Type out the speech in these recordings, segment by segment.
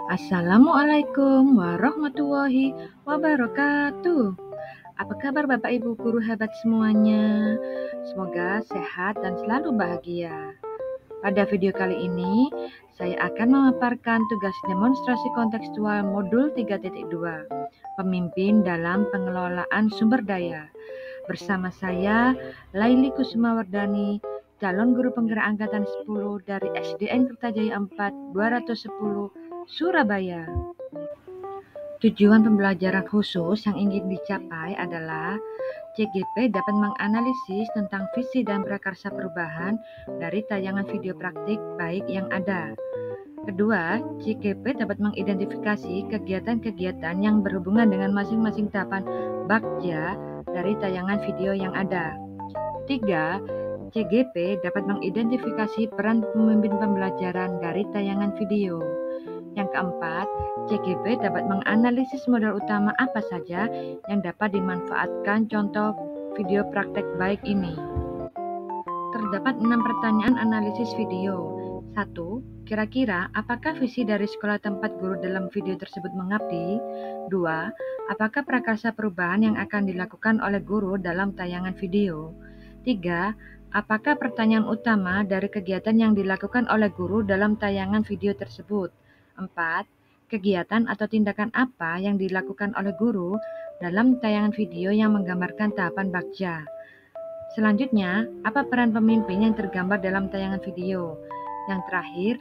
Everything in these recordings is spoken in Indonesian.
Assalamualaikum warahmatullahi wabarakatuh. Apa kabar Bapak Ibu guru hebat semuanya? Semoga sehat dan selalu bahagia. Pada video kali ini, saya akan memaparkan tugas demonstrasi kontekstual modul 3.2, Pemimpin dalam Pengelolaan Sumber Daya. Bersama saya, Laili Kusumawardani, calon guru penggerak angkatan 10 dari SDN Kertajaya 4 210 Surabaya. Tujuan pembelajaran khusus yang ingin dicapai adalah CGP dapat menganalisis tentang visi dan prakarsa perubahan dari tayangan video praktik baik yang ada. Kedua, CGP dapat mengidentifikasi kegiatan-kegiatan yang berhubungan dengan masing-masing tahapan bagja dari tayangan video yang ada. Ketiga, CGP dapat mengidentifikasi peran pemimpin pembelajaran dari tayangan video. Yang keempat, CGP dapat menganalisis modal utama apa saja yang dapat dimanfaatkan contoh video praktek baik ini. Terdapat 6 pertanyaan analisis video. 1. Kira-kira apakah visi dari sekolah tempat guru dalam video tersebut mengabdi? 2. Apakah prakarsa perubahan yang akan dilakukan oleh guru dalam tayangan video? 3. Apakah pertanyaan utama dari kegiatan yang dilakukan oleh guru dalam tayangan video tersebut? 4. Kegiatan atau tindakan apa yang dilakukan oleh guru dalam tayangan video yang menggambarkan tahapan bagja? Selanjutnya, apa peran pemimpin yang tergambar dalam tayangan video? Yang terakhir,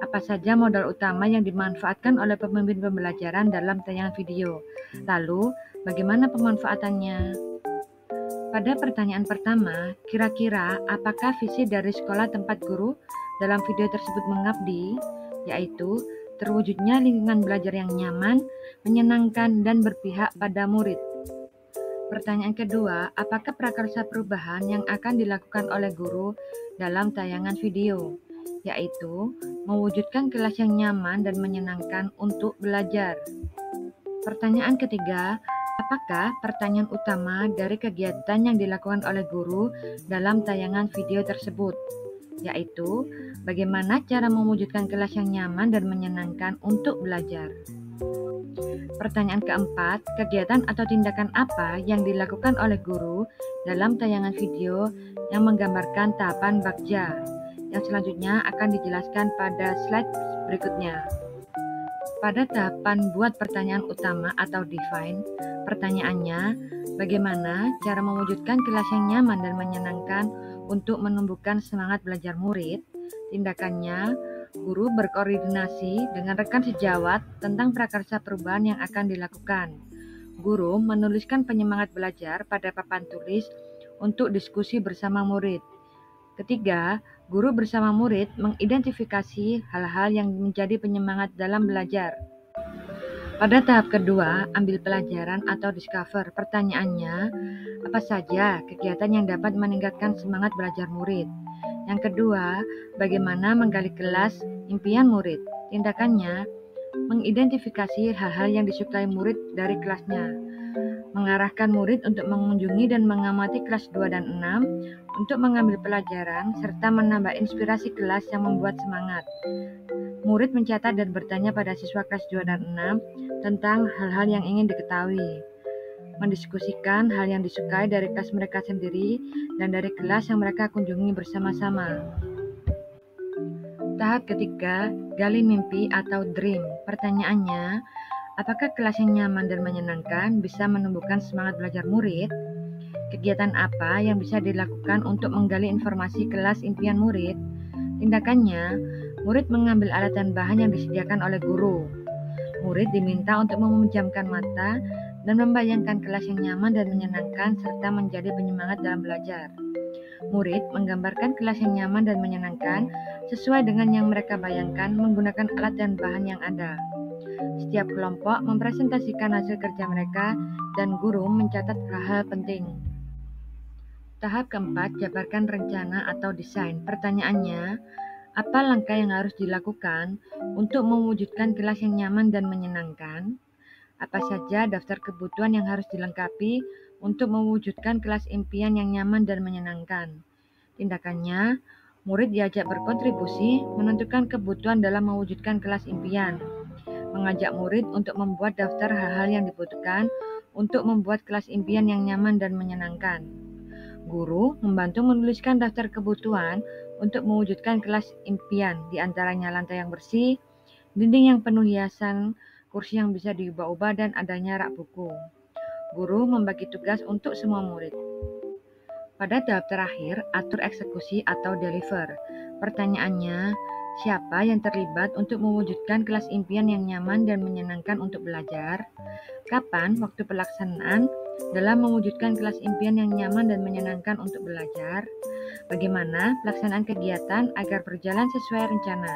apa saja modal utama yang dimanfaatkan oleh pemimpin pembelajaran dalam tayangan video? Lalu, bagaimana pemanfaatannya? Pada pertanyaan pertama, kira-kira apakah visi dari sekolah tempat guru dalam video tersebut mengabdi? Yaitu, terwujudnya lingkungan belajar yang nyaman, menyenangkan, dan berpihak pada murid. Pertanyaan kedua, apakah prakarsa perubahan yang akan dilakukan oleh guru dalam tayangan video? Yaitu, mewujudkan kelas yang nyaman dan menyenangkan untuk belajar. Pertanyaan ketiga, apakah pertanyaan utama dari kegiatan yang dilakukan oleh guru dalam tayangan video tersebut? Yaitu, bagaimana cara mewujudkan kelas yang nyaman dan menyenangkan untuk belajar. Pertanyaan keempat, kegiatan atau tindakan apa yang dilakukan oleh guru dalam tayangan video yang menggambarkan tahapan bagja? Yang selanjutnya akan dijelaskan pada slide berikutnya. Pada tahapan buat pertanyaan utama atau define, pertanyaannya, bagaimana cara mewujudkan kelas yang nyaman dan menyenangkan untuk menumbuhkan semangat belajar murid? Tindakannya, guru berkoordinasi dengan rekan sejawat tentang prakarsa perubahan yang akan dilakukan. Guru menuliskan penyemangat belajar pada papan tulis untuk diskusi bersama murid. Ketiga, guru bersama murid mengidentifikasi hal-hal yang menjadi penyemangat dalam belajar. Pada tahap kedua, ambil pelajaran atau discover. Pertanyaannya, apa saja kegiatan yang dapat meningkatkan semangat belajar murid? Yang kedua, bagaimana menggali kelas impian murid? Tindakannya, mengidentifikasi hal-hal yang disukai murid dari kelasnya. Mengarahkan murid untuk mengunjungi dan mengamati kelas 2 dan 6 untuk mengambil pelajaran serta menambah inspirasi kelas yang membuat semangat. Murid mencatat dan bertanya pada siswa kelas 2 dan 6 tentang hal-hal yang ingin diketahui. Mendiskusikan hal yang disukai dari kelas mereka sendiri dan dari kelas yang mereka kunjungi bersama-sama. Tahap ketiga, gali mimpi atau dream. Pertanyaannya, apakah kelas yang nyaman dan menyenangkan bisa menumbuhkan semangat belajar murid? Kegiatan apa yang bisa dilakukan untuk menggali informasi kelas impian murid? Tindakannya, murid mengambil alat dan bahan yang disediakan oleh guru. Murid diminta untuk memejamkan mata dan membayangkan kelas yang nyaman dan menyenangkan serta menjadi penyemangat dalam belajar. Murid menggambarkan kelas yang nyaman dan menyenangkan sesuai dengan yang mereka bayangkan menggunakan alat dan bahan yang ada. Setiap kelompok mempresentasikan hasil kerja mereka dan guru mencatat hal-hal penting. Tahap keempat, jabarkan rencana atau desain. Pertanyaannya, apa langkah yang harus dilakukan untuk mewujudkan kelas yang nyaman dan menyenangkan? Apa saja daftar kebutuhan yang harus dilengkapi untuk mewujudkan kelas impian yang nyaman dan menyenangkan? Tindakannya, murid diajak berkontribusi menentukan kebutuhan dalam mewujudkan kelas impian. mengajak murid untuk membuat daftar hal-hal yang dibutuhkan untuk membuat kelas impian yang nyaman dan menyenangkan. Guru membantu menuliskan daftar kebutuhan untuk mewujudkan kelas impian, di antaranya lantai yang bersih, dinding yang penuh hiasan, kursi yang bisa diubah-ubah, dan adanya rak buku. Guru membagi tugas untuk semua murid. Pada tahap terakhir, atur eksekusi atau deliver. Pertanyaannya, siapa yang terlibat untuk mewujudkan kelas impian yang nyaman dan menyenangkan untuk belajar? Kapan waktu pelaksanaan dalam mewujudkan kelas impian yang nyaman dan menyenangkan untuk belajar? Bagaimana pelaksanaan kegiatan agar berjalan sesuai rencana?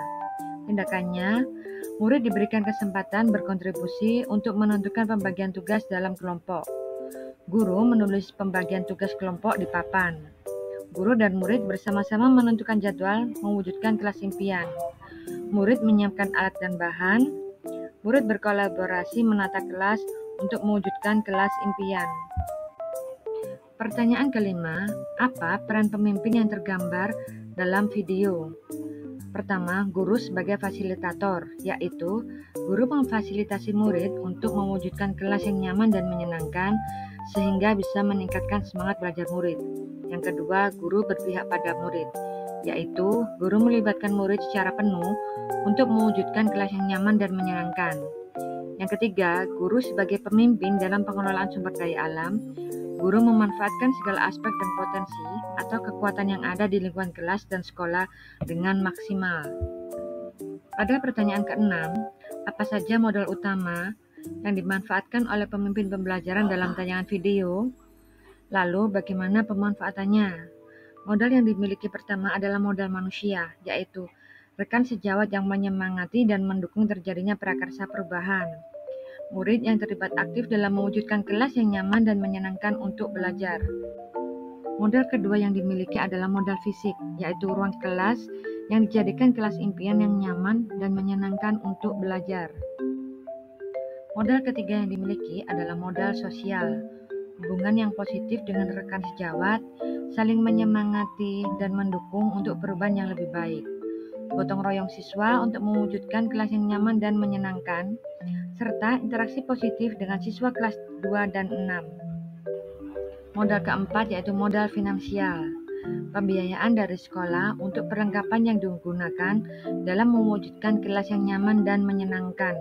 Tindakannya, murid diberikan kesempatan berkontribusi untuk menentukan pembagian tugas dalam kelompok. Guru menulis pembagian tugas kelompok di papan. Guru dan murid bersama-sama menentukan jadwal mewujudkan kelas impian. Murid menyiapkan alat dan bahan. Murid berkolaborasi menata kelas untuk mewujudkan kelas impian. Pertanyaan kelima, apa peran pemimpin yang tergambar dalam video? Pertama, guru sebagai fasilitator, yaitu guru memfasilitasi murid untuk mewujudkan kelas yang nyaman dan menyenangkan sehingga bisa meningkatkan semangat belajar murid. Yang kedua, guru berpihak pada murid, yaitu guru melibatkan murid secara penuh untuk mewujudkan kelas yang nyaman dan menyenangkan. Yang ketiga, guru sebagai pemimpin dalam pengelolaan sumber daya alam. Guru memanfaatkan segala aspek dan potensi atau kekuatan yang ada di lingkungan kelas dan sekolah dengan maksimal. Pada pertanyaan keenam, apa saja modal utama yang dimanfaatkan oleh pemimpin pembelajaran dalam tayangan video? Lalu bagaimana pemanfaatannya? Modal yang dimiliki pertama adalah modal manusia, yaitu rekan sejawat yang menyemangati dan mendukung terjadinya prakarsa perubahan. Murid yang terlibat aktif dalam mewujudkan kelas yang nyaman dan menyenangkan untuk belajar. Modal kedua yang dimiliki adalah modal fisik, yaitu ruang kelas yang dijadikan kelas impian yang nyaman dan menyenangkan untuk belajar. Modal ketiga yang dimiliki adalah modal sosial, hubungan yang positif dengan rekan sejawat, saling menyemangati dan mendukung untuk perubahan yang lebih baik. Gotong royong siswa untuk mewujudkan kelas yang nyaman dan menyenangkan, serta interaksi positif dengan siswa kelas 2 dan 6. Modal keempat yaitu modal finansial, pembiayaan dari sekolah untuk perlengkapan yang digunakan dalam mewujudkan kelas yang nyaman dan menyenangkan.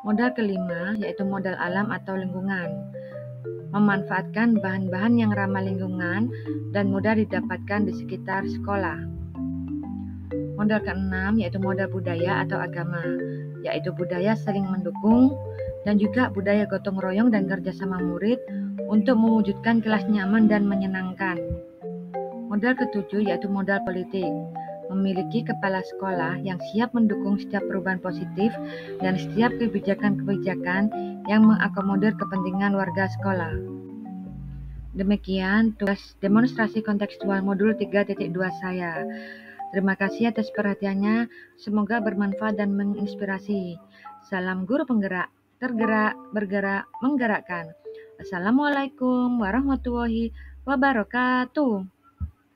Modal kelima yaitu modal alam atau lingkungan, memanfaatkan bahan-bahan yang ramah lingkungan dan mudah didapatkan di sekitar sekolah. Modal keenam yaitu modal budaya atau agama, yaitu budaya saling mendukung dan juga budaya gotong royong dan kerjasama murid untuk mewujudkan kelas nyaman dan menyenangkan. Modal ketujuh yaitu modal politik, memiliki kepala sekolah yang siap mendukung setiap perubahan positif dan setiap kebijakan-kebijakan yang mengakomodir kepentingan warga sekolah. Demikian tugas demonstrasi kontekstual modul 3.2 saya. Terima kasih atas perhatiannya, semoga bermanfaat dan menginspirasi. Salam guru penggerak, tergerak, bergerak, menggerakkan. Assalamualaikum warahmatullahi wabarakatuh.